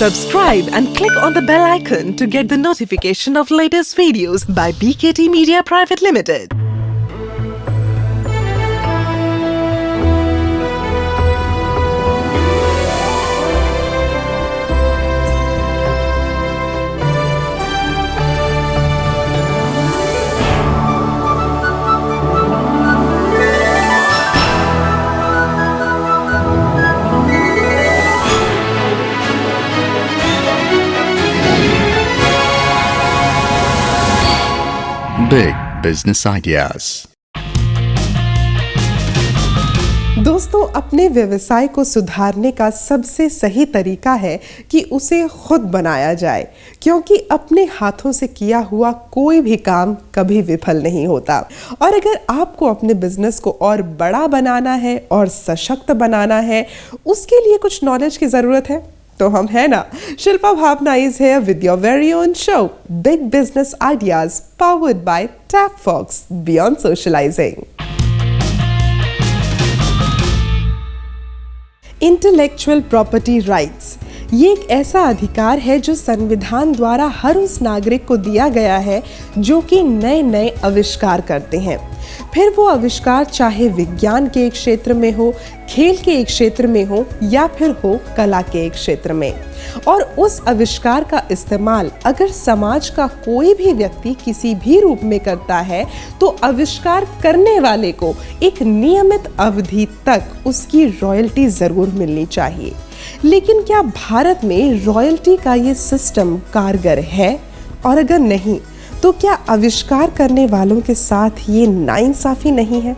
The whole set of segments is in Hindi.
Subscribe and click on the bell icon to get the notification of latest videos by BKT Media Private Limited. Big Business Ideas. दोस्तों, अपने व्यवसाय को सुधारने का सबसे सही तरीका है कि उसे खुद बनाया जाए, क्योंकि अपने हाथों से किया हुआ कोई भी काम कभी विफल नहीं होता। और अगर आपको अपने बिजनेस को और बड़ा बनाना है और सशक्त बनाना है, उसके लिए कुछ नॉलेज की जरूरत है। तो हम है ना, Shilpa Bhavna is here with your very own show big business ideas powered by Tap Fox beyond socializing. Intellectual property rights ये एक ऐसा अधिकार है जो संविधान द्वारा हर उस नागरिक को दिया गया है जो कि नए नए आविष्कार करते हैं। फिर वो आविष्कार चाहे विज्ञान के एक क्षेत्र में हो, खेल के एक क्षेत्र में हो या फिर हो कला के एक क्षेत्र में। और उस आविष्कार का इस्तेमाल अगर समाज का कोई भी व्यक्ति किसी भी रूप में करता है तो आविष्कार करने वाले को एक नियमित अवधि तक उसकी रॉयल्टी जरूर मिलनी चाहिए। लेकिन क्या भारत में रॉयल्टी का ये सिस्टम कारगर है? और अगर नहीं तो क्या आविष्कार करने वालों के साथ ये नाइंसाफी नहीं है?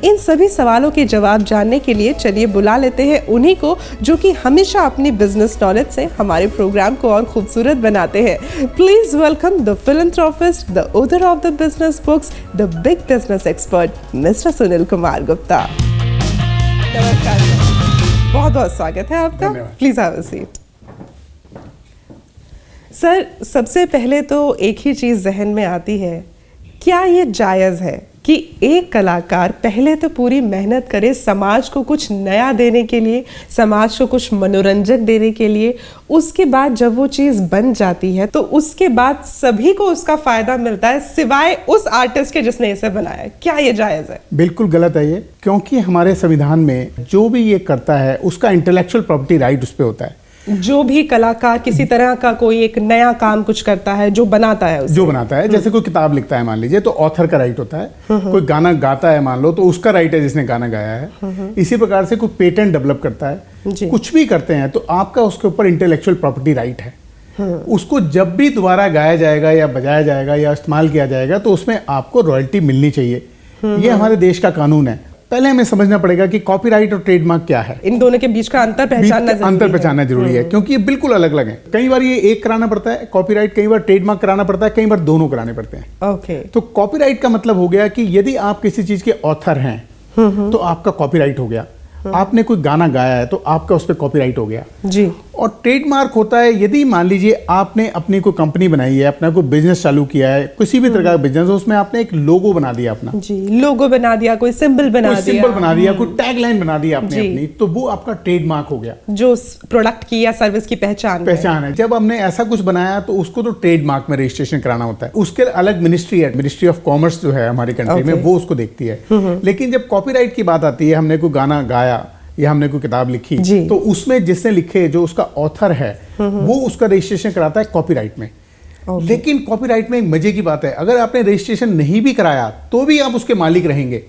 इन सभी सवालों के जवाब जानने के लिए चलिए बुला लेते हैं उन्हीं को जो कि हमेशा अपनी बिजनेस नॉलेज से हमारे प्रोग्राम को और खूबसूरत बनाते हैं। Please welcome the philanthropist, the author of the business books, the big business expert, mister Sunil Kumar Gupta. नमस्कार, बहुत बहुत स्वागत है आपका। Please have a seat. Sir, सबसे पहले तो एक ही चीज जहन में आती है, क्या ये जायज है कि एक कलाकार पहले तो पूरी मेहनत करे समाज को कुछ नया देने के लिए, समाज को कुछ मनोरंजक देने के लिए, उसके बाद जब वो चीज बन जाती है तो उसके बाद सभी को उसका फायदा मिलता है सिवाय उस आर्टिस्ट के जिसने इसे बनाया? क्या ये जायज है? बिल्कुल गलत है ये, क्योंकि हमारे संविधान में जो भी ये करता है उसका इंटेलेक्चुअल प्रॉपर्टी राइट उस पे होता है। जो भी कलाकार किसी तरह का कोई एक नया काम कुछ करता है, जो बनाता है उसे। जो बनाता है, जैसे कोई किताब लिखता है मान लीजिए तो ऑथर का राइट होता है। कोई गाना गाता है मान लो तो उसका राइट है जिसने गाना गाया है। इसी प्रकार से कोई पेटेंट डेवलप करता है, कुछ भी करते हैं तो आपका उसके ऊपर इंटेलेक्चुअल प्रॉपर्टी राइट है। उसको जब भी दोबारा गाया जाएगा या बजाया जाएगा या इस्तेमाल किया जाएगा तो उसमें आपको रॉयल्टी मिलनी चाहिए। ये हमारे देश का कानून है। पहले हमें समझना पड़ेगा कि कॉपीराइट और ट्रेडमार्क क्या है। इन दोनों के बीच का अंतर पहचानना जरूरी है, क्योंकि ये बिल्कुल अलग अलग है। कई बार ये एक कराना पड़ता है कॉपीराइट, कई बार ट्रेडमार्क कराना पड़ता है, कई बार दोनों कराने पड़ते हैं। ओके। तो कॉपीराइट का मतलब हो गया कि यदि आप किसी चीज के ऑथर हैं तो आपका कॉपीराइट हो गया। आपने कोई गाना गाया है तो आपका उस पर कॉपीराइट हो गया जी। और ट्रेडमार्क होता है यदि मान लीजिए आपने अपनी कोई कंपनी बनाई है, अपना कोई बिजनेस चालू किया है, किसी भी तरह का बिजनेस है, उसमें आपने एक लोगो बना दिया अपना। जी, लोगो बना दिया, कोई सिंबल बना दिया, कोई टैगलाइन बना दी आपने अपनी, तो वो आपका ट्रेडमार्क हो गया, जो प्रोडक्ट की या सर्विस की पहचान है। जब हमने ऐसा कुछ बनाया तो उसको तो ट्रेडमार्क में रजिस्ट्रेशन कराना होता है। उसके अलग मिनिस्ट्री है, मिनिस्ट्री ऑफ कॉमर्स जो है हमारी कंट्री में, वो उसको देखती है। लेकिन जब कॉपीराइट की बात आती है, हमने कोई गाना गाया या हमने कोई किताब लिखी तो उसमें जिसने लिखे, जो उसका ऑथर है, वो उसका रजिस्ट्रेशन कराता है कॉपीराइट में। लेकिन कॉपीराइट में एक मजे की बात है, अगर आपने रजिस्ट्रेशन नहीं भी कराया तो भी आप उसके मालिक रहेंगे।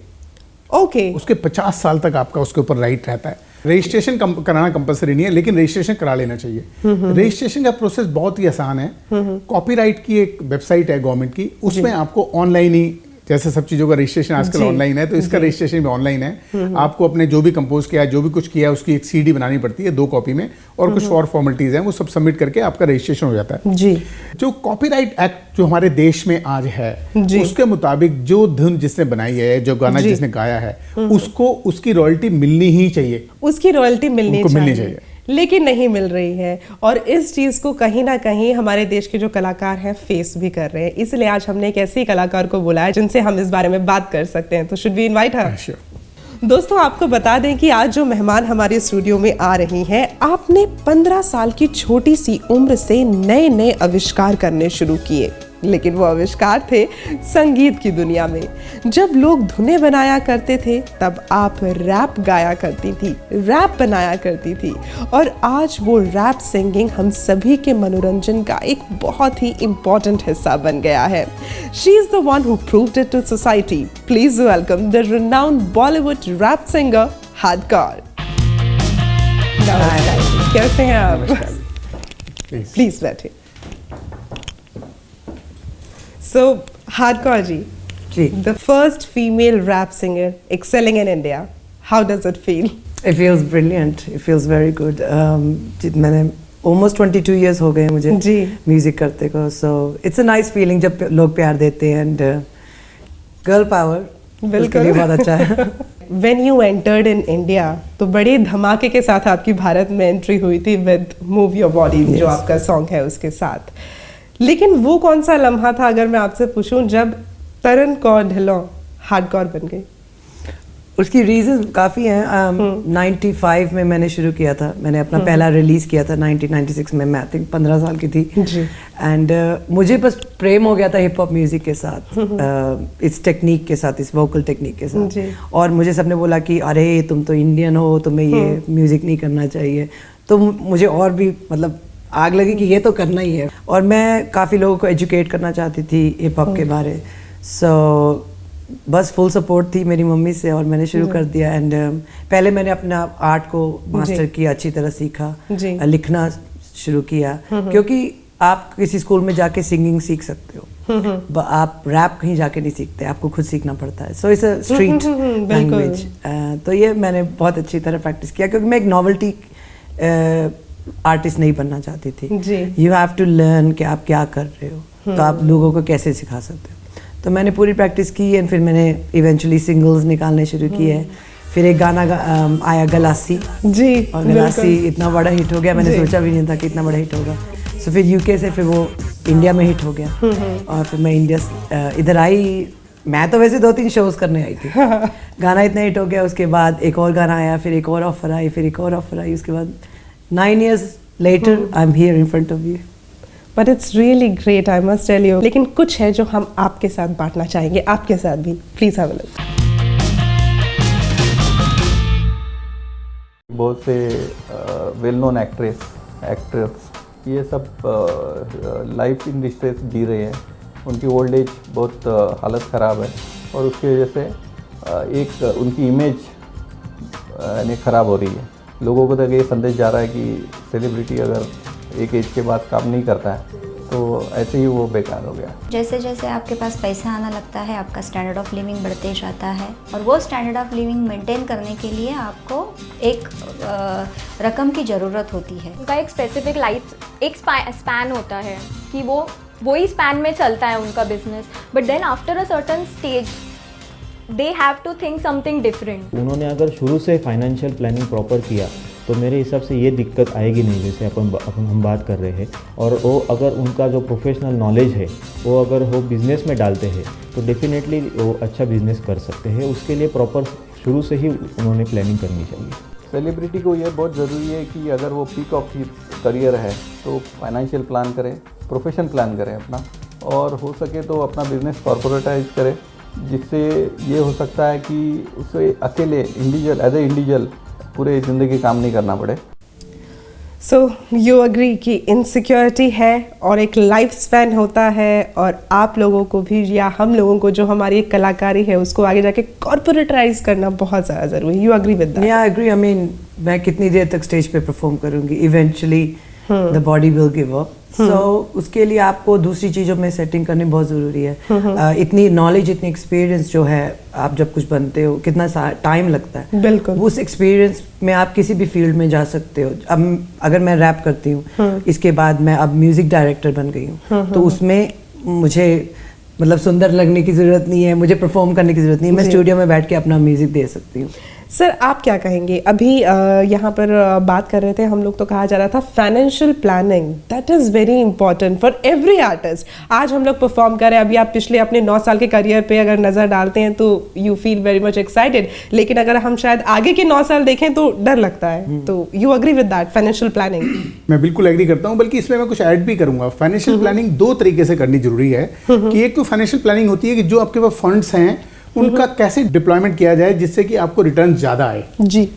उसके 50 साल तक आपका उसके ऊपर राइट रहता है। रजिस्ट्रेशन कराना कंपलसरी नहीं है, लेकिन रजिस्ट्रेशन करा लेना चाहिए। रजिस्ट्रेशन का प्रोसेस बहुत ही आसान है। कॉपीराइट की एक वेबसाइट है गवर्नमेंट की, उसमें आपको ऑनलाइन ही, जैसे सब चीजों का रजिस्ट्रेशन आजकल ऑनलाइन है, तो इसका रजिस्ट्रेशन भी ऑनलाइन है। आपको अपने जो भी कंपोज किया, जो भी कुछ किया, उसकी एक सीडी बनानी पड़ती है 2 कॉपी में, और कुछ और फॉर्मेलिटीज हैं, वो सब सबमिट करके आपका रजिस्ट्रेशन हो जाता है जी। जो कॉपीराइट एक्ट जो हमारे देश में आज है, उसके मुताबिक जो धुन जिसने बनाई है, जो गाना जिसने गाया है, उसको उसकी रॉयल्टी मिलनी ही चाहिए। उसकी रॉयल्टी मिलनी चाहिए, लेकिन नहीं मिल रही है। और इस चीज को कहीं ना कहीं हमारे देश के जो कलाकार हैं फेस भी कर रहे हैं। इसलिए आज हमने एक ऐसे कलाकार को बुलाया जिनसे हम इस बारे में बात कर सकते हैं। तो शुड वी इनवाइट हर? दोस्तों आपको बता दें कि आज जो मेहमान हमारे स्टूडियो में आ रही हैं, आपने 15 साल की छोटी सी उम्र से नए नए आविष्कार करने शुरू किए, लेकिन वो आविष्कार थे संगीत की दुनिया में। जब लोग धुनें बनाया करते थे तब आप रैप गाया करती थी, रैप बनाया करती थी, और आज वो रैप सिंगिंग हम सभी के मनोरंजन का एक बहुत ही इम्पोर्टेंट हिस्सा बन गया है। She is the one who proved it to society. Please welcome the renowned Bollywood rap singer Hardcore. नमस्कार, कैसे हैं आप? प्लीज बैठे। So, Hardcore ji, the first female rap singer excelling in India. How does it feel? It feels brilliant. It feels very good. मैंने almost 22 years हो गए मुझे म्यूजिक करते को, so it's a nice feeling जब लोग प्यार देते हैं, and girl power बिल्कुल बहुत अच्छा है। When you entered in India, तो बड़े धमाके के साथ आपकी भारत में एंट्री हुई थी with Move Your Body, जो आपका सॉन्ग है उसके साथ। लेकिन वो कौन सा लम्हा था, अगर मैं आपसे पूछूं, जब तरन कौर ढिल्लों हार्डकोर बन गई? उसकी रीजन काफ़ी हैं। 95 में मैंने शुरू किया था, मैंने अपना पहला रिलीज़ किया था 1996 में। मैं आई थिंक 15 साल की थी, एंड मुझे बस प्रेम हो गया था हिप हॉप म्यूज़िक के साथ, इस टेक्निक के साथ, इस वोकल टेक्निक के साथ। और मुझे सबने बोला कि अरे तुम तो इंडियन हो, तुम्हें ये म्यूज़िक नहीं करना चाहिए। तो मुझे और भी मतलब आग लगी कि ये तो करना ही है, और मैं काफ़ी लोगों को एजुकेट करना चाहती थी हिप हॉप के बारे। सो बस फुल सपोर्ट थी मेरी मम्मी से, और मैंने शुरू कर दिया। एंड पहले मैंने अपना आर्ट को मास्टर किया, अच्छी तरह सीखा, लिखना शुरू किया, क्योंकि आप किसी स्कूल में जाके सिंगिंग सीख सकते हो, आप रैप कहीं जाके नहीं सीखते, आपको खुद सीखना पड़ता है। So it's a street language. तो ये मैंने बहुत अच्छी तरह प्रैक्टिस किया, क्योंकि मैं एक नॉवेल्टी आर्टिस्ट नहीं बनना चाहती थी। यू हैव टू लर्न कि आप क्या कर रहे हो, तो आप लोगों को कैसे सिखा सकते हो। तो मैंने पूरी प्रैक्टिस की, एंड फिर मैंने इवेंचुअली सिंगल्स निकालने शुरू किए। फिर एक गाना आया गलासी जी, और गलासी इतना बड़ा हिट हो गया, मैंने सोचा भी नहीं था कि इतना बड़ा हिट होगा। सो फिर यूके से फिर वो इंडिया में हिट हो गया, और फिर मैं इंडिया इधर आई। मैं तो वैसे 2-3 शोज करने आई थी। गाना इतना हिट हो गया, उसके बाद एक और गाना आया, फिर एक और ऑफर आई, फिर एक और ऑफर आई, उसके बाद 9 years later, I'm here in front of you. But it's really great, I must tell you. लेकिन कुछ है जो हम आपके साथ बांटना चाहेंगे, आपके साथ भी। Please have a look. बहुत से वेल नोन एक्ट्रेस ये सब लाइफ इन डिस्ट्रेस जी रहे हैं। उनकी ओल्ड एज बहुत हालत ख़राब है, और उसकी वजह से एक उनकी इमेज यानी ख़राब हो रही है। लोगों को तक ये संदेश जा रहा है कि सेलिब्रिटी अगर एक एज के बाद काम नहीं करता है तो ऐसे ही वो बेकार हो गया। जैसे जैसे आपके पास पैसा आना लगता है, आपका स्टैंडर्ड ऑफ लिविंग बढ़ते जाता है, और वो स्टैंडर्ड ऑफ लिविंग मेंटेन करने के लिए आपको एक रकम की ज़रूरत होती है। उनका एक स्पेसिफिक लाइफ एक स्पैन होता है कि वो वही स्पैन में चलता है उनका business, but then after a certain stage they have to think something different. उन्होंने अगर शुरू से फाइनेंशियल प्लानिंग प्रॉपर किया तो मेरे हिसाब से ये दिक्कत आएगी नहीं, जैसे अपन हम बात कर रहे हैं। और वो अगर उनका जो प्रोफेशनल नॉलेज है वो अगर वो बिज़नेस में डालते हैं तो डेफिनेटली वो अच्छा बिजनेस कर सकते हैं। उसके लिए प्रॉपर शुरू से ही उन्होंने प्लानिंग करनी चाहिए। सेलिब्रिटी को ये बहुत ज़रूरी है कि अगर वो पीक ऑफ करियर है तो फाइनेंशियल प्लान करें, प्रोफेशन प्लान करें अपना, और हो सके तो अपना बिजनेस कॉर्पोरेटाइज करें, जिससे ये हो सकता है कि उसे अकेले इंडिविजुअल एज ए इंडिविजुअल पूरे ज़िंदगी काम नहीं करना पड़े। सो यू अग्री कि इनसिक्योरिटी है और एक लाइफ स्पैन होता है, और आप लोगों को भी या हम लोगों को जो हमारी एक कलाकारी है उसको आगे जाके कॉर्पोरेटाइज करना बहुत ज़्यादा ज़रूरी है। You agree with that? या आई एग्री। आई मीन मैं कितनी देर तक स्टेज पे परफॉर्म करूँगी, eventually the body will give up. So उसके लिए आपको दूसरी चीज़ों में सेटिंग करनी बहुत ज़रूरी है। इतनी नॉलेज, इतनी एक्सपीरियंस जो है, आप जब कुछ बनते हो कितना टाइम लगता है। बिल्कुल। उस एक्सपीरियंस में आप किसी भी फील्ड में जा सकते हो। अब अगर मैं रैप करती हूँ, इसके बाद मैं अब म्यूज़िक डायरेक्टर बन गई हूँ, तो उसमें मुझे मतलब सुंदर लगने की ज़रूरत नहीं है, मुझे परफॉर्म करने की ज़रूरत नहीं है, मैं स्टूडियो में बैठ के अपना म्यूज़िक दे सकती हूँ। सर आप क्या कहेंगे? अभी यहाँ पर बात कर रहे थे हम लोग, तो कहा जा रहा था financial planning that is very important for every artist. आज हम लोग परफॉर्म कर रहे हैं, अभी आप पिछले अपने 9 साल के करियर पे अगर नज़र डालते हैं तो you feel very much excited, लेकिन अगर हम शायद आगे के 9 साल देखें तो डर लगता है। तो you agree with that financial planning? मैं बिल्कुल एग्री करता हूँ, बल्कि इसमें मैं कुछ ऐड भी करूंगा। फाइनेंशियल प्लानिंग 2 तरीके से करनी जरूरी है कि एक तो फाइनेंशियल प्लानिंग होती है कि जो आपके पास फंड्स हैं उनका कैसे डिप्लॉयमेंट किया जाए जिससे कि आपको रिटर्न ज्यादा आए। जी।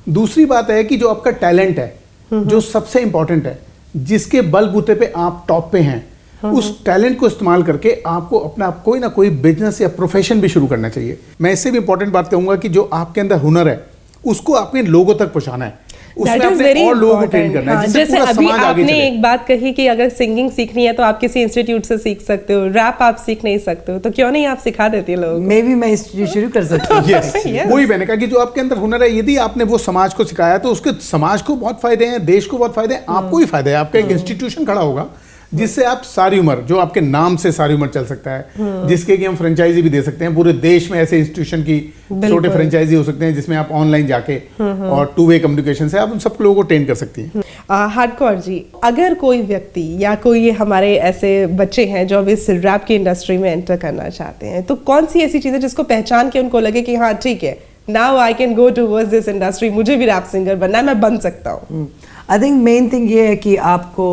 दूसरी बात है कि जो आपका टैलेंट है, जो सबसे इंपॉर्टेंट है, जिसके बलबूते पे आप टॉप पे हैं, उस टैलेंट को इस्तेमाल करके आपको अपना कोई ना कोई बिजनेस या प्रोफेशन भी शुरू करना चाहिए। मैं इससे भी इंपॉर्टेंट बात कहूंगा कि जो आपके अंदर हुनर है उसको अपने लोगों तक पहुंचाना है, उसमें अपने और लोगों को ट्रेन करना है, जिससे जैसे पूरा अभी समाज आगे आपने चले। एक बात कही कि अगर सिंगिंग सीखनी है तो आप किसी इंस्टीट्यूट से सीख सकते हो, रैप आप सीख नहीं सकते हो, तो क्यों नहीं आप सिखा देती है लोगों को? मे बी मैं शुरू कर सकती हूँ। Yes, वही मैंने कहा कि जो आपके अंदर हुनर है, यदि आपने वो समाज को सिखाया तो उसके समाज को बहुत फायदे हैं, देश को बहुत फायदे हैं, आपको ही फायदा है। आपका एक इंस्टीट्यूशन खड़ा होगा जिससे आप सारी उम्र, जो आपके नाम से सारी उम्र चल सकता है, जिसके कि हम फ्रेंचाइजी भी दे सकते हैं। पूरे देश में ऐसे इंस्टीट्यूशन की छोटे फ्रेंचाइजी हो सकते हैं जिसमें आप ऑनलाइन जाके और 2-वे कम्युनिकेशन से आप उन सब लोगों को ट्रेन कर सकती हैं। हार्डकोर जी, अगर कोई व्यक्ति या कोई हमारे ऐसे बच्चे हैं जो अब इस रैप की इंडस्ट्री में एंटर करना चाहते हैं, तो कौन सी ऐसी चीज़ें जिसको पहचान के उनको लगे कि हाँ ठीक है, now I can go towards this industry, मुझे भी रैप सिंगर बनना है, मैं बन सकता हूँ? आई थिंक मेन थिंग ये है कि आपको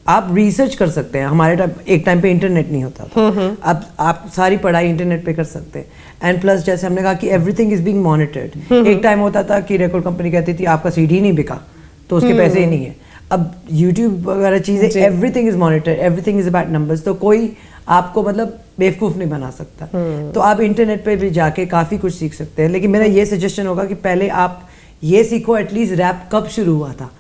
आप रिसर्च कर सकते हैं। हमारे एक टाइम पे इंटरनेट नहीं होता था, अब आप सारी पढ़ाई इंटरनेट पे कर सकते हैं। एंड प्लस जैसे हमने कहा कि एवरीथिंग इज बीइंग मॉनिटर्ड। एक टाइम होता था कि रिकॉर्ड कंपनी कहती थी आपका सीडी नहीं बिका तो उसके पैसे ही नहीं है। अब यूट्यूब वगैरह चीज़ें, everything is monitored, everything is about numbers, तो कोई आपको मतलब बेवकूफ़ नहीं बना सकता। तो आप इंटरनेट पे भी जाके काफ़ी कुछ सीख सकते हैं। लेकिन मेरा ये सजेशन होगा कि पहले आप ये सीखो एटलीस्ट रैप कब शुरू हुआ था,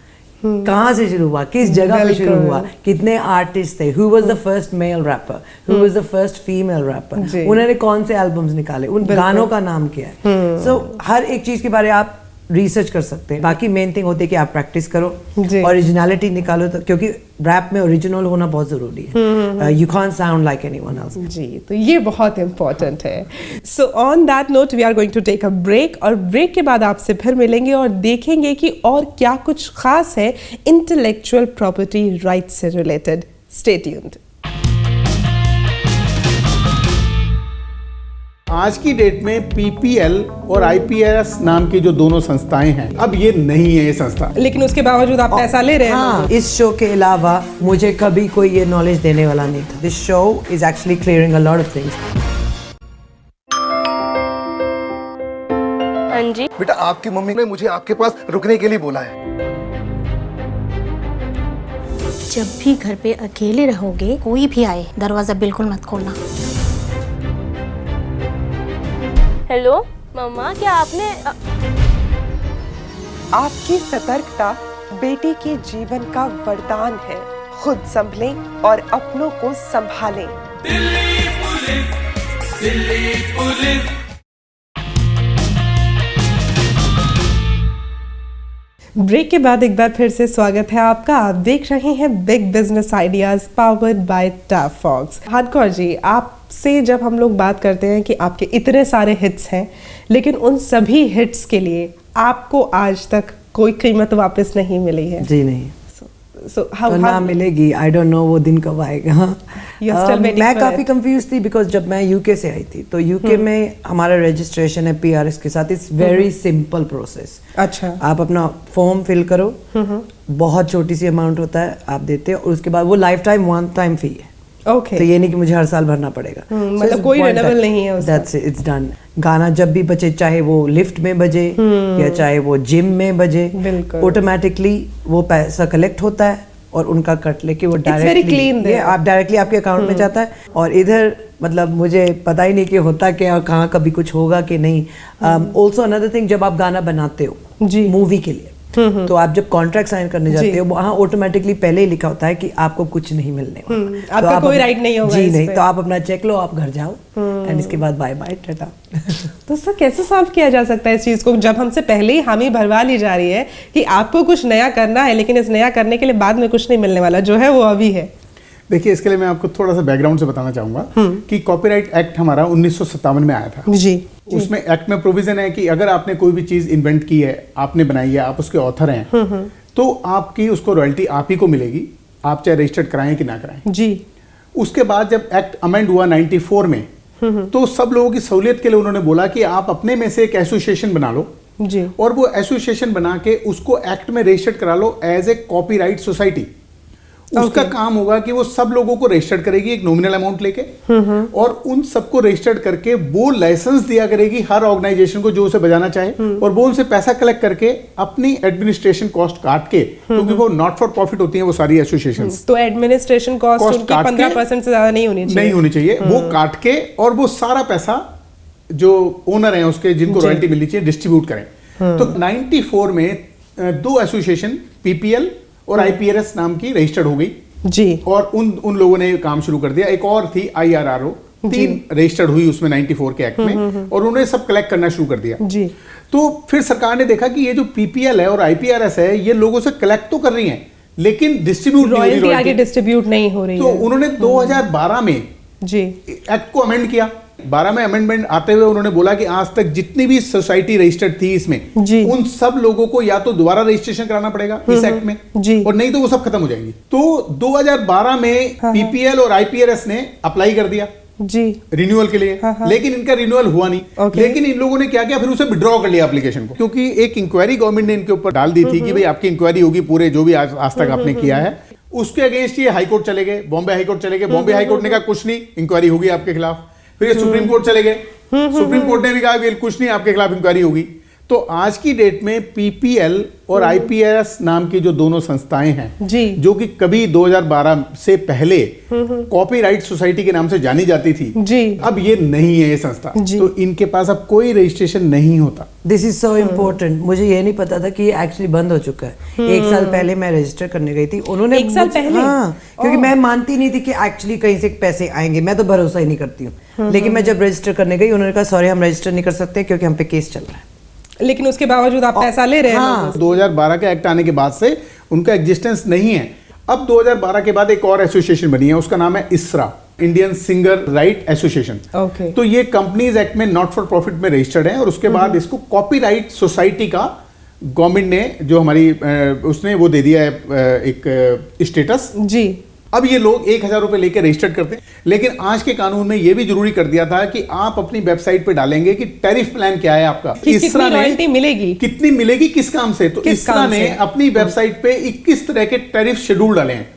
कहाँ से शुरू हुआ, किस जगह पे शुरू हुआ, कितने आर्टिस्ट थे, who was the first male rapper, who was the first female rapper, उन्होंने कौन से एल्बम्स निकाले, उन गानों का नाम क्या है। सो हर एक चीज के बारे में आप रिसर्च कर सकते हैं। बाकी मेन थिंग होती है कि आप प्रैक्टिस करो, ओरिजिनलिटी निकालो, तो क्योंकि रैप में ओरिजिनल होना बहुत जरूरी है। You can't sound like anyone else. जी, तो ये बहुत इंपॉर्टेंट है। So on that note we are going to take a break, और ब्रेक के बाद आपसे फिर मिलेंगे और देखेंगे कि और क्या कुछ खास है इंटेलेक्चुअल प्रॉपर्टी राइट्स से रिलेटेड। Stay tuned. आज की डेट में PPL और IPS नाम की जो दोनों संस्थाएं हैं, अब ये नहीं है ये संस्था, लेकिन उसके बावजूद आप पैसा ले रहे हैं। हाँ, इस शो के अलावा मुझे कभी कोई ये नॉलेज देने वाला नहीं था। This show is actually clearing a lot of things. हाँ जी बेटा, आपकी मम्मी ने मुझे आपके पास रुकने के लिए बोला है। जब भी घर पे अकेले रहोगे, कोई भी आए दरवाजा बिल्कुल मत खोलना। हेलो मम्मा, क्या आपने आपकी सतर्कता बेटी के जीवन का वरदान है। खुद संभलें और अपनों को संभालें। Delhi police, Delhi police. Break के बाद एक बार फिर से स्वागत है आपका। आप देख रहे हैं big business ideas powered by Tap Fox. Hardcore जी, आपसे जब हम लोग बात करते हैं कि आपके इतने सारे हिट्स हैं, लेकिन उन सभी हिट्स के लिए आपको आज तक कोई कीमत वापस नहीं मिली है। जी नहीं। So how ना मिलेगी, आई डोंट नो वो दिन कब आएगा। मैं काफ़ी कंफ्यूज थी बिकॉज जब मैं यूके से आई थी, तो यूके में हमारा रजिस्ट्रेशन है PRS के साथ। It's very simple process. अच्छा, आप अपना फॉर्म फिल करो, बहुत छोटी सी अमाउंट होता है, आप देते हो, और उसके बाद वो life time one time fee है। ओके, तो ये नहीं कि मुझे हर साल भरना पड़ेगा। मतलब कोई रिन्यूअल नहीं है उसका। That's it, it's done. गाना जब भी बजे, चाहे वो लिफ्ट में बजे या चाहे वो जिम में बजे, ऑटोमेटिकली वो पैसा कलेक्ट होता है और उनका कट लेके वो डायरेक्टली आप डायरेक्टली आपके अकाउंट में जाता है। और इधर मतलब मुझे पता ही नहीं कि होता क्या, कहाँ कभी कुछ होगा कि नहीं। ऑल्सो अनदर थिंग, जब आप गाना बनाते हो मूवी के लिए, तो आप जब कॉन्ट्रैक्ट साइन करने जाते हो, वहाँ ऑटोमेटिकली पहले ही लिखा होता है कि आपको कुछ नहीं मिलने वाला, आपका कोई राइट नहीं होगा। जी नहीं, तो आप अपना चेक लो, आप घर जाओ, एंड इसके बाद बाय बाय टाटा। तो सर कैसे सॉल्व किया जा सकता है इस चीज को, जब हमसे पहले ही हामी भरवा ली जा रही है कि आपको कुछ नया करना है, लेकिन इस नया करने के लिए बाद में कुछ नहीं मिलने वाला, जो है वो अभी है। देखिए, इसके लिए मैं आपको थोड़ा सा बैकग्राउंड से बताना चाहूंगा कि कॉपीराइट एक्ट हमारा 1957 में आया था जी। उसमें एक्ट में प्रोविजन है कि अगर आपने कोई भी चीज इन्वेंट की है, आपने बनाई है, आप उसके ऑथर हैं, तो आपकी उसको रॉयल्टी आप ही को मिलेगी, आप चाहे रजिस्टर्ड कराएं कि ना कराएं जी। उसके बाद जब एक्ट अमेंड हुआ 94 में, तो सब लोगों की सहूलियत के लिए उन्होंने बोला कि आप अपने में से एक एसोसिएशन बना लो जी, और वो एसोसिएशन बना के उसको एक्ट में रजिस्टर्ड करा लो एज ए कॉपीराइट सोसाइटी। उसका काम होगा कि वो सब लोगों को रजिस्टर्ड करेगी एक नॉमिनल अमाउंट लेके, और उन सबको रजिस्टर्ड करके वो लाइसेंस दिया करेगी हर ऑर्गेनाइजेशन को जो उसे बजाना चाहे, और वो उनसे पैसा कलेक्ट करके अपनी एडमिनिस्ट्रेशन कॉस्ट काट के, क्योंकि वो नॉट फॉर प्रॉफिट होती हैं वो सारी एसोसिएशन, तो एडमिनिस्ट्रेशन कॉस्ट उनकी 15% से ज्यादा नहीं होनी चाहिए, वो काट के और वो सारा पैसा जो ओनर है उसके जिनको रॉयल्टी मिलनी चाहिए डिस्ट्रीब्यूट करें। तो 94 में 2 एसोसिएशन पीपीएल और आईपीआरएस नाम की रजिस्टर्ड हो गई जी, और उन लोगों ने काम शुरू कर दिया। एक और थी आईआरआरओ, 3 रजिस्टर्ड हुई उसमें 94 के एक्ट में, और उन्होंने सब कलेक्ट करना शुरू कर दिया जी। तो फिर सरकार ने देखा कि ये जो पीपीएल है और आईपीआरएस है ये लोगों से कलेक्ट तो कर रही हैं लेकिन डिस्ट्रीब्यूट नहीं हो रही, आगे डिस्ट्रीब्यूट नहीं हो रही तो है। उन्होंने 2012 में जी एक्ट को अमेंड किया। 12 में अमेंडमेंट आते हुए उन्होंने बोला कि आज तक जितनी भी सोसाइटी रजिस्टर्ड थी इसमें जी, उन सब लोगों को या तो दोबारा रजिस्ट्रेशन कराना पड़ेगा इस एक्ट में जी, और नहीं तो वो सब खत्म हो जाएंगी। तो 2012 में पीपीएल और आईपीआरएस ने अप्लाई कर दिया जी रिन्यूअल के लिए, लेकिन इनका रिन्यूअल हुआ नहीं। लेकिन इन लोगों ने क्या किया, फिर उसे विड्रॉ कर लिया एप्लीकेशन को, क्योंकि एक इंक्वायरी गवर्नमेंट ने इनके ऊपर डाल दी थी कि भाई आपकी इंक्वायरी होगी पूरे जो भी आज तक आपने किया है उसके अगेंस्ट। ये हाईकोर्ट चले गए, बॉम्बे हाईकोर्ट चले गए, बॉम्बे हाईकोर्ट ने कहा कुछ नहीं, इंक्वायरी होगी आपके खिलाफ। फिर ये सुप्रीम कोर्ट चले गए, सुप्रीम कोर्ट ने भी कहा कि कुछ नहीं, आपके खिलाफ इंक्वायरी होगी। तो आज की डेट में पीपीएल और आईपीआरएस नाम की जो दोनों संस्थाएं हैं जी, जो कि कभी 2012 से पहले कॉपीराइट सोसाइटी के नाम से जानी जाती थी जी, अब ये नहीं है ये संस्था, तो इनके पास अब कोई रजिस्ट्रेशन नहीं होता। This is so important. मुझे ये नहीं पता था कि ये एक्चुअली बंद हो चुका है। 1 साल पहले मैं रजिस्टर करने गई थी, उन्होंने 1 साल पहले, हाँ, क्योंकि मैं मानती नहीं थी कि एक्चुअली कहीं से पैसे आएंगे, मैं तो भरोसा ही नहीं करती हूँ। लेकिन मैं जब रजिस्टर करने गई उन्होंने कहा सॉरी हम रजिस्टर नहीं कर सकते क्योंकि हम पे केस चल रहा है, लेकिन उसके बावजूद आप पैसा ले रहे हैं। हाँ। 2012 के एक्ट आने के बाद से उनका एग्जिस्टेंस नहीं है। अब 2012 के बाद एक और एसोसिएशन बनी है, उसका नाम है इसरा, Indian singer right association. Okay. तो ये कंपनीज एक्ट में नॉट फॉर प्रॉफिट में रजिस्टर्ड है, और उसके बाद इसको कॉपीराइट सोसाइटी का गवर्नमेंट ने जो हमारी उसने वो दे दिया है एक स्टेटस जी। अब ये लोग 1000 रुपए लेके रजिस्टर्ड करते हैं, लेकिन आज के कानून में ये भी जरूरी कर दिया था कि आप अपनी वेबसाइट पे डालेंगे कि टैरिफ प्लान क्या है आपका, कितनी रॉयल्टी मिलेगी, कितनी मिलेगी, किस काम से। तो इसरा ने अपनी वेबसाइट पे 21 तरह के टैरिफ शेड्यूल डाले हैं।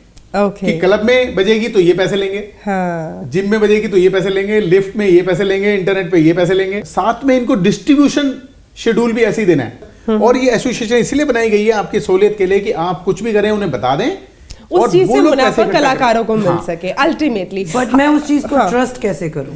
कि क्लब में बजेगी तो ये पैसे लेंगे, हाँ, जिम में बजेगी तो ये पैसे लेंगे, लिफ्ट में ये पैसे लेंगे, इंटरनेट पे ये पैसे लेंगे, साथ में इनको डिस्ट्रीब्यूशन शेड्यूल भी ऐसे ही देना है। और ये एसोसिएशन इसलिए बनाई गई है आपकी सहूलियत के लिए कि आप कुछ भी करें उन्हें बता दें, उस चीज से मुनाफा कलाकारों को मिल सके अल्टीमेटली। बट मैं उस चीज को ट्रस्ट कैसे करूं?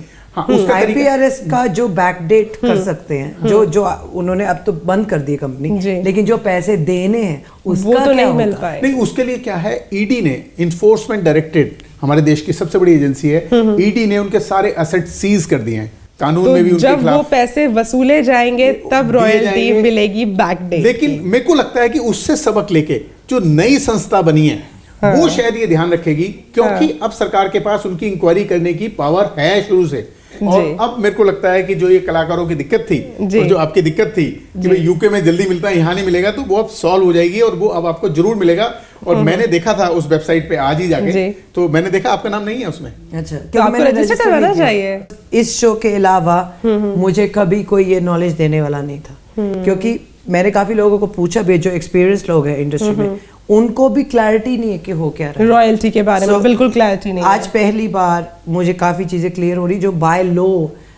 आईपीआरएस का जो बैकडेट कर सकते हैं, जो उन्होंने अब तो बंद कर दी कंपनी, लेकिन जो पैसे देने हैं उसका वो तो नहीं मिल पाए। नहीं, उसके लिए क्या है, ईडी ने, इन्फोर्समेंट डायरेक्टरेट हमारे देश की सबसे बड़ी एजेंसी है, ईडी ने उनके सारे एसेट सीज कर दिए हैं। कानून में भी उनके जब वो पैसे वसूले जाएंगे तब रॉयल्टी मिलेगी बैकडेट। लेकिन मेरे को लगता है कि उससे सबक लेके जो नई संस्था बनी है वो शायद ये ध्यान रखेगी, क्योंकि अब सरकार के पास उनकी इंक्वायरी करने की पावर है शुरू से। और अब मेरे को लगता है कि जो ये कलाकारों की दिक्कत थी और जो आपकी दिक्कत थी कि भाई यूके में जल्दी मिलता है यहाँ नहीं मिलेगा, तो वो अब सॉल्व हो जाएगी और वो अब आपको जरूर मिलेगा। और मैंने देखा था उस वेबसाइट पे आज ही जाके, तो मैंने देखा आपका नाम नहीं है उसमें। अच्छा, तो आपको रजिस्टर करवाना चाहिए। इस शो के अलावा मुझे कभी कोई ये नॉलेज देने वाला नहीं था, क्योंकि मैंने काफी लोगों को पूछा भी, जो एक्सपीरियंस लोग हैं इंडस्ट्री में, उनको भी क्लैरिटी नहीं है कि हो क्या रहा है। रॉयल्टी के बारे में बिल्कुल क्लैरिटी नहीं। आज पहली बार मुझे काफी चीजें क्लियर हो रही जो बाय लॉ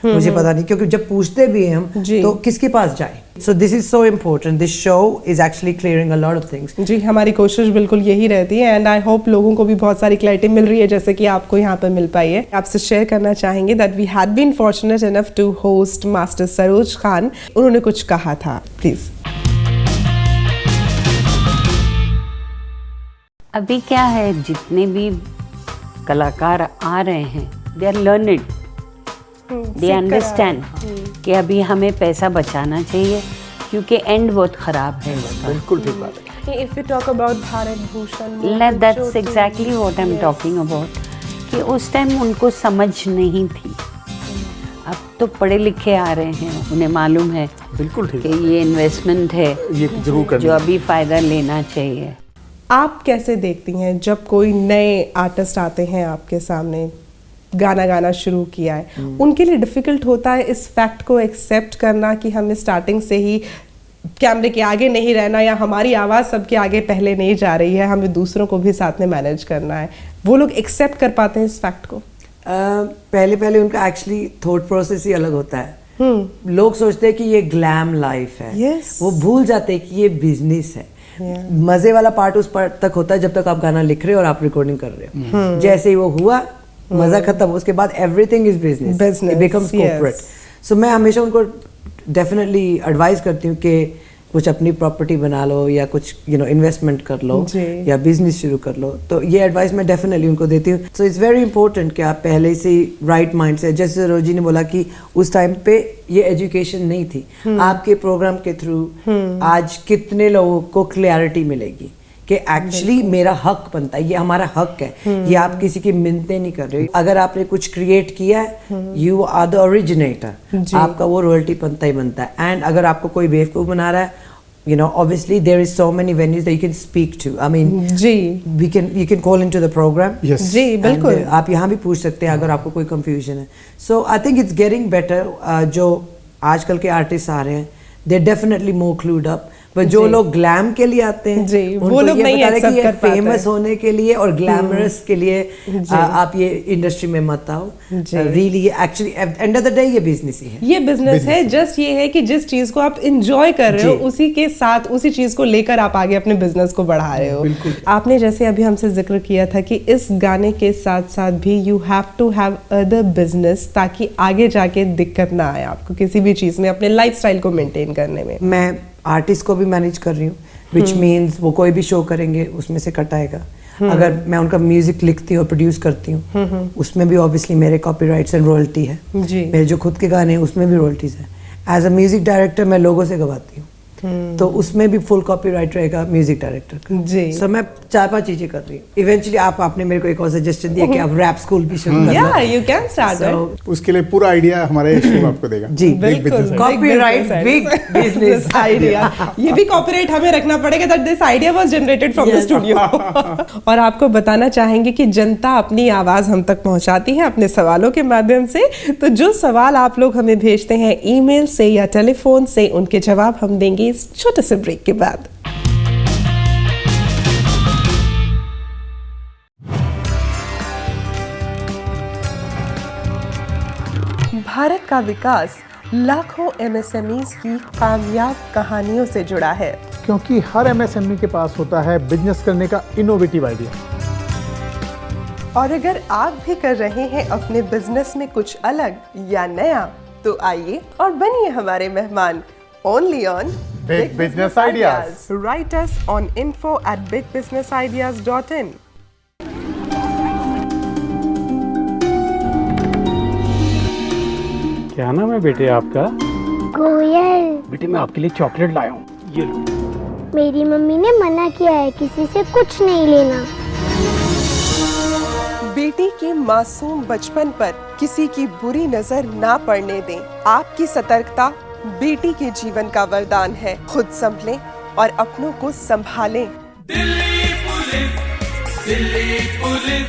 मुझे पता नहीं, क्योंकि जब पूछते भी हैं हम तो किसके पास जाए। So this is so important, this show is actually clearing a lot of things. जी, हमारी कोशिश बिल्कुल यही रहती है, एंड आई होप लोगों को भी बहुत सारी क्लैरिटी मिल रही है जैसे कि आपको यहाँ पर मिल पाई है। आपसे शेयर करना चाहेंगे that we had been fortunate enough to host master Saroj Khan. उन्होंने कुछ कहा था, प्लीज। अभी क्या है, जितने भी कलाकार आ रहे हैं they are learned, they understand कि अभी हमें पैसा बचाना चाहिए क्योंकि एंड बहुत ख़राब है इसका। बिल्कुल ठीक बात है। If you talk about Bharat Bhushan, that's exactly what I'm talking about, कि उस टाइम उनको समझ नहीं थी। अब तो पढ़े लिखे आ रहे हैं, उन्हें मालूम है बिल्कुल ठीक कि ये इन्वेस्टमेंट है, ये जरूर करना जो अभी फ़ायदा लेना चाहिए। आप कैसे देखती हैं जब कोई नए आर्टिस्ट आते हैं आपके सामने, गाना गाना शुरू किया है, उनके लिए डिफ़िकल्ट होता है इस फैक्ट को एक्सेप्ट करना कि हमें स्टार्टिंग से ही कैमरे के आगे नहीं रहना, या हमारी आवाज़ सबके आगे पहले नहीं जा रही है, हमें दूसरों को भी साथ में मैनेज करना है? वो लोग एक्सेप्ट कर पाते हैं इस फैक्ट को? पहले उनका एक्चुअली थॉट प्रोसेस ही अलग होता है। लोग सोचते हैं कि ये ग्लैम लाइफ है, वो भूल जाते हैं कि ये बिजनेस है। मजे वाला पार्ट उस पार्ट तक होता है जब तक आप गाना लिख रहे हो और आप रिकॉर्डिंग कर रहे हो। जैसे ही वो हुआ, मजा खत्म, उसके बाद everything is business, it becomes corporate. So मैं हमेशा उनको डेफिनेटली एडवाइस करती हूँ कि कुछ अपनी प्रॉपर्टी बना लो, या कुछ इन्वेस्टमेंट कर लो, या बिजनेस शुरू कर लो। तो ये एडवाइस मैं डेफिनेटली उनको देती हूँ। सो इट्स वेरी इंपॉर्टेंट कि आप पहले से राइट माइंड से, जैसे रोजी ने बोला कि उस टाइम पे ये एजुकेशन नहीं थी, आपके प्रोग्राम के थ्रू आज कितने लोगों को क्लैरिटी मिलेगी कि एक्चुअली मेरा हक बनता है, ये हमारा हक है, ये आप किसी की मिन्नतें नहीं कर रहे हो। अगर आपने कुछ क्रिएट किया है, यू आर द ओरिजिनेटर, आपका वो रॉयल्टी बनता ही बनता है। एंड अगर आपको कोई बेवकूफ़ बना रहा है, obviously there is so many venues that you can speak to. I mean, you can call into the program. Yes. जी बिल्कुल। आप यहाँ भी पूछ सकते हैं अगर आपको कोई confusion है। So I think it's getting better. जो आजकल के आर्टिस्ट आ रहे हैं, they're definitely more clued up. पर जो लोग ग्लैम के लिए आते हैं, जी, वो लोग नहीं एक्सेप्ट कर पाते। फेमस होने के लिए और ग्लैमरस के लिए आप ये इंडस्ट्री में मत आओ। Really actually end of the day ये बिजनेस ही है, ये बिजनेस है। जस्ट ये है कि जिस चीज को आप एंजॉय कर रहे हो, उसी के साथ उसी चीज को लेकर आप आगे अपने बिजनेस को बढ़ा रहे हो। आपने जैसे अभी हमसे जिक्र किया था कि इस गाने के साथ साथ भी you have to have other business, ताकि आगे जाके दिक्कत ना आए आपको किसी भी चीज में, अपने लाइफस्टाइल को मेंटेन करने में। मैं आर्टिस्ट को भी मैनेज कर रही हूँ, विच मीन्स वो कोई भी शो करेंगे उसमें से कट आएगा। अगर मैं उनका म्यूजिक लिखती हूँ और प्रोड्यूस करती हूँ, उसमें भी ऑब्वियसली मेरे कॉपीराइट्स एंड रॉयल्टी है। मेरे जो खुद के गाने हैं उसमें भी रॉयल्टीज है। एज अ म्यूजिक डायरेक्टर मैं लोगों से गवाती हूँ, तो उसमें भी फुल कॉपीराइट रहेगा म्यूजिक डायरेक्टर का। जी। सो मैं 4-5 चीजें कर रही हूँ। इवेंचुअली आपने मेरे को एक और सजेशन दिया कि आप रैप स्कूल भी शुरू कर लो। या यू कैन स्टार्ट इट। उसके लिए पूरा आइडिया हमारे शिव आपको देगा। जी बिल्कुल, कॉपीराइट बिग बिजनेस आइडिया। ये भी कॉपीराइट हमें रखना पड़ेगा that this idea was generated from the studio. और आपको बताना चाहेंगे कि जनता अपनी आवाज हम तक पहुंचाती है अपने सवालों के माध्यम से। तो जो सवाल आप लोग हमें भेजते हैं ईमेल से या टेलीफोन से, उनके जवाब हम देंगे इस छोटे से ब्रेक के बाद। भारत का विकास लाखों एमएसएमईज की कामयाब कहानियों से जुड़ा है, क्योंकि हर एमएसएमई के पास होता है बिजनेस करने का इनोवेटिव आइडिया। और अगर आप भी कर रहे हैं अपने बिजनेस में कुछ अलग या नया, तो आइए और बनिए हमारे मेहमान। Only on Big Business Ideas. Write us on info@bigbusinessideas.in. क्या नाम है बेटे आपका? कोयल। बेटे मैं आपके लिए चॉकलेट लाया हूँ, ये लो। मेरी मम्मी ने मना किया है किसी से कुछ नहीं लेना। बेटी के मासूम बचपन पर किसी की बुरी नजर ना पड़ने दें। आपकी सतर्कता बेटी के जीवन का वरदान है। खुद संभलें और अपनों को संभालें। Delhi police, Delhi police.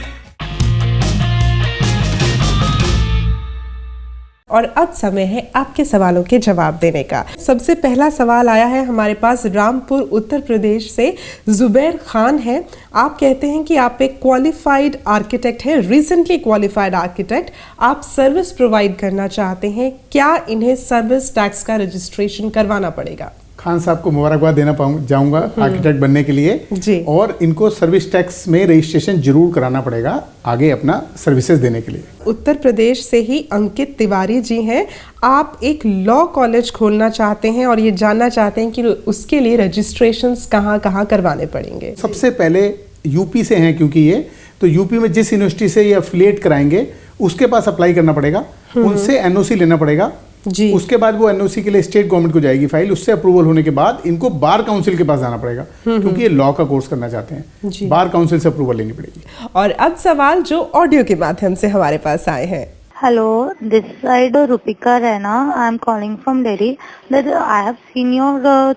और अब समय है आपके सवालों के जवाब देने का। सबसे पहला सवाल आया है हमारे पास रामपुर उत्तर प्रदेश से। जुबैर खान है। आप कहते हैं कि आप एक क्वालिफाइड आर्किटेक्ट हैं, रिसेंटली क्वालिफाइड आर्किटेक्ट। आप सर्विस प्रोवाइड करना चाहते हैं, क्या इन्हें सर्विस टैक्स का रजिस्ट्रेशन करवाना पड़ेगा? खान साहब को मुबारकबाद देना जाऊंगा आर्किटेक्ट बनने के लिए जी। और इनको सर्विस टैक्स में रजिस्ट्रेशन जरूर कराना पड़ेगा आगे अपना सर्विसेज देने के लिए। उत्तर प्रदेश से ही अंकित तिवारी जी हैं। आप एक लॉ कॉलेज खोलना चाहते हैं और ये जानना चाहते हैं कि उसके लिए रजिस्ट्रेशंस कहाँ करवाने पड़ेंगे? सबसे पहले यूपी से हैं, क्योंकि ये तो यूपी में जिस यूनिवर्सिटी से ये एफिलिएट कराएंगे उसके पास अप्लाई करना पड़ेगा, उनसे एनओसी लेना पड़ेगा जी। उसके बाद वो एनओसी के लिए स्टेट गवर्नमेंट को जाएगी फाइल, उससे अप्रूवल होने के बाद इनको बार काउंसिल के पास जाना पड़ेगा, क्योंकि ये लॉ का कोर्स करना चाहते हैं, बार काउंसिल से अप्रूवल लेनी पड़ेगी। और अब सवाल जो ऑडियो के माध्यम से हमारे पास आए हैं। Hello, this side Rupika Raina. I am calling from Delhi. That I have seen your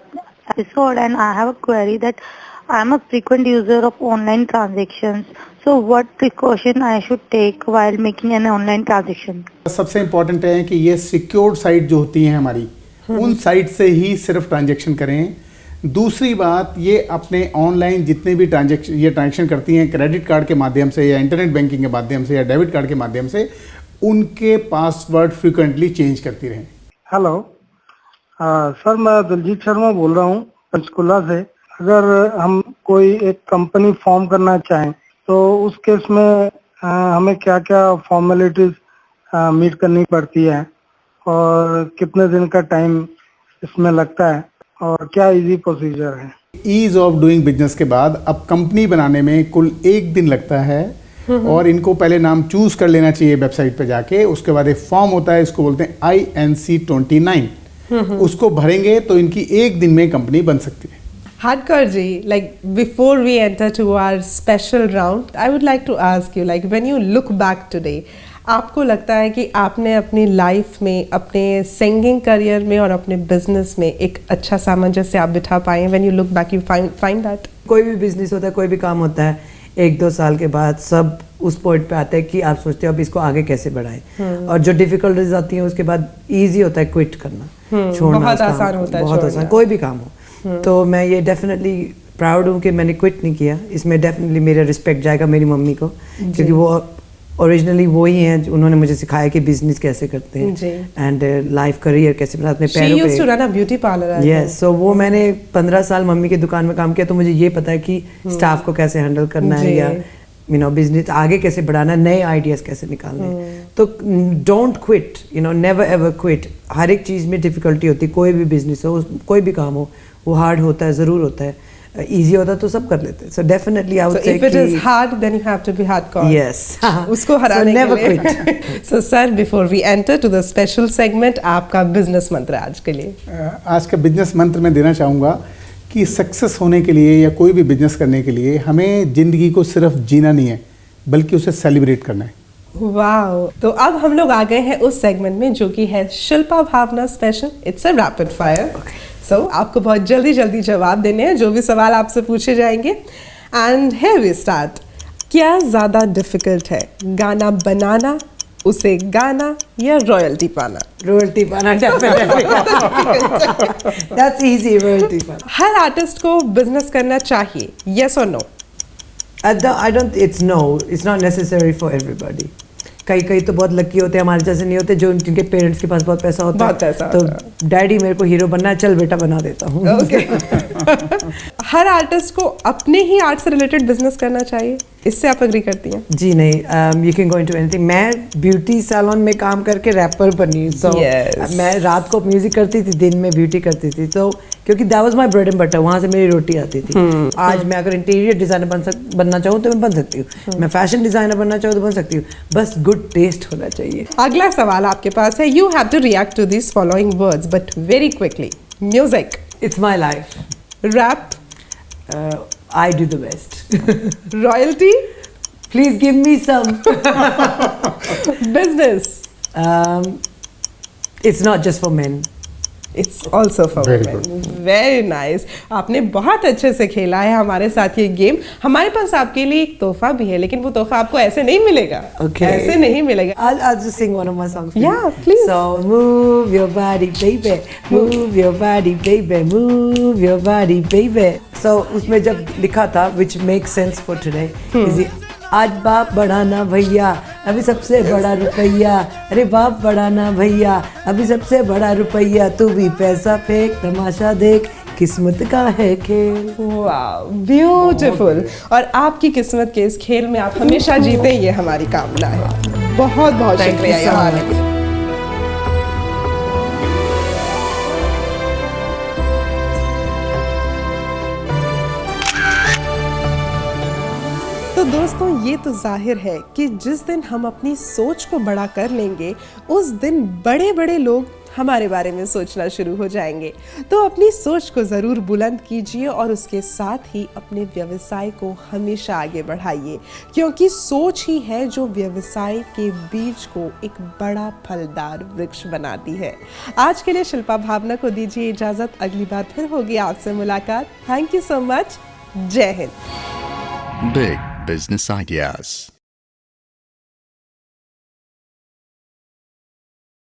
episode and I have a query that I am a frequent user of online transactions. So what precaution I should take while making an online transaction? सबसे इम्पोर्टेंट है कि ये सिक्योर्ड साइट जो होती हैं हमारी, उन साइट से ही सिर्फ ट्रांजैक्शन करें। दूसरी बात, ये अपने ऑनलाइन जितने भी ट्रांजैक्शन करती हैं क्रेडिट कार्ड के माध्यम से या इंटरनेट बैंकिंग के माध्यम से या डेबिट कार्ड के माध्यम से, उनके पासवर्ड फ्रिक्वेंटली चेंज करती रहें। हेलो सर, मैं दिलजीत शर्मा बोल रहा हूँ पंचकुला से। अगर हम कोई एक कंपनी फॉर्म करना चाहें तो उस केस में हमें क्या क्या फॉर्मेलिटीज मीट करनी पड़ती है और कितने दिन का टाइम इसमें लगता है और क्या इजी प्रोसीजर है? ईज ऑफ डूइंग बिजनेस के बाद अब कंपनी बनाने में कुल 1 दिन लगता है और इनको पहले नाम चूज कर लेना चाहिए वेबसाइट पे जाके। उसके बाद एक फॉर्म होता है, इसको बोलते हैं INC29। उसको भरेंगे तो इनकी 1 दिन में कंपनी बन सकती है। Hadkar ji, like before we enter to our special round, I would like to ask you, like when you look back today, आपको लगता है कि आपने अपनी लाइफ में, अपने सिंगिंग करियर में और अपने बिजनेस में एक अच्छा सामंजस्य आप बिठा पाए? When you look back, you find that? कोई भी बिजनेस होता है, कोई भी काम होता है, 1-2 साल के बाद सब उस पॉइंट पे आते हैं कि आप सोचते हो अब इसको आगे कैसे बढ़ाएं। और जो डिफिकल्टीज आती हैं उसके बाद इजी होता है क्विट करना, छोड़ना। बहुत आसान होता है, बहुत आसान, कोई भी काम हो। तो मैं ये डेफिनेटली प्राउड हूँ कि मैंने क्विट नहीं किया। इसमें डेफिनेटली मेरा रिस्पेक्ट जाएगा मेरी मम्मी को, क्योंकि वो ओरिजिनली वो ही हैं, उन्होंने मुझे सिखाया कि बिजनेस कैसे करते हैं एंड लाइफ करियर कैसे बनाते हैं पैरों पे। She used to run a beauty parlor. Yes, so वो मैंने 15 साल मम्मी की दुकान में काम किया, तो मुझे ये पता है कि स्टाफ को कैसे हैंडल करना है या बिजनेस आगे कैसे बढ़ाना, नए आइडियाज कैसे निकालने। तो don't quit, never ever quit. हर एक चीज़ में डिफिकल्टी होती है, कोई भी बिजनेस हो, कोई भी काम हो, वो हार्ड होता है, ज़रूर होता है। इजी होता तो सब कर लेते हैं। So definitely I would say if it is hard then you have to be hardcore. Yes, उसको हराने के लिए। So sir, before we enter to the special segment, आपका बिजनेस मंत्र आज के लिए? आज का बिजनेस मंत्र मैं देना चाहूँगा कि सक्सेस होने के लिए या कोई भी बिजनेस करने के लिए हमें ज़िंदगी को सिर्फ जीना नहीं है, बल्कि उसे सेलिब्रेट करना है। वाओ! तो अब हम लोग आ गए हैं उस सेगमेंट में जो कि है Shilpa Bhavna special. It's a rapid fire. So आपको बहुत जल्दी जल्दी जवाब देने हैं जो भी सवाल आपसे पूछे जाएंगे। And here we start. क्या ज़्यादा डिफिकल्ट है, गाना बनाना, उसे गाना, या रॉयल्टी पाना? रॉयल्टी पाना डेफिनेटली। दैट्स इजी, रॉयल्टी पाना। हर आर्टिस्ट को बिजनेस करना चाहिए, यस और no? I don't. It's no. It's not necessary for everybody. कई तो बहुत लकी होते हैं, हमारे जैसे नहीं होते, जो जिनके पेरेंट्स के पास बहुत पैसा होता है। तो डैडी मेरे को हीरो बनना है, चल बेटा बना देता हूँ। हर आर्टिस्ट को अपने ही आर्ट से रिलेटेड बिजनेस करना चाहिए, इससे आप एग्री करती हैं? जी नहीं, you can go into anything. मैं ब्यूटी सैलून में काम करके रैपर बनी, सो मैं रात को म्यूजिक करती थी, दिन में ब्यूटी करती थी। तो क्योंकि that was my bread and butter, वहाँ से मेरी रोटी आती थी। आज मैं अगर इंटीरियर डिजाइनर बनना चाहूँ तो मैं बन सकती हूँ, मैं फैशन डिजाइनर बनना चाहूँ तो बन सकती हूँ, बस गुड टेस्ट होना चाहिए। अगला सवाल आपके पास है। You have to react to this following words but very quickly. Music, it's my life. Rap, I do the best. Royalty, please give me some. Business, it's not just for men, it's also for women. Very nice. आपने बहुत अच्छे से खेला है हमारे साथ ये गेम। हमारे पास आपके लिए एक तोहफा भी है, लेकिन वो तोहफा आपको ऐसे नहीं मिलेगा। ऐसे नहीं मिलेगा। I'll just sing one of my songs. Yeah, please. So move your body, baby, move your body, baby, move your body, baby. So उसमें जब लिखा था, which makes sense for today, is आज बाप बढ़ाना भैया, अभी सबसे बड़ा रुपया, अरे बाप बढ़ाना भैया, अभी सबसे बड़ा रुपया, तू भी पैसा फेंक, तमाशा देख, किस्मत का है खेल। वाह, ब्यूटीफुल। और आपकी किस्मत के इस खेल में आप हमेशा जीते, ये हमारी कामना है। बहुत बहुत शुक्रिया यहाँ आने के लिए। तो दोस्तों, ये तो जाहिर है कि जिस दिन हम अपनी सोच को बड़ा कर लेंगे, उस दिन बड़े बड़े लोग हमारे बारे में सोचना शुरू हो जाएंगे। तो अपनी सोच को जरूर बुलंद कीजिए और उसके साथ ही अपने व्यवसाय को हमेशा आगे बढ़ाइए, क्योंकि सोच ही है जो व्यवसाय के बीज को एक बड़ा फलदार वृक्ष बनाती है। आज के लिए शिल्पा भावना को दीजिए इजाजत, अगली बार फिर होगी आपसे मुलाकात। Thank you so much. जय हिंद। Big business ideas.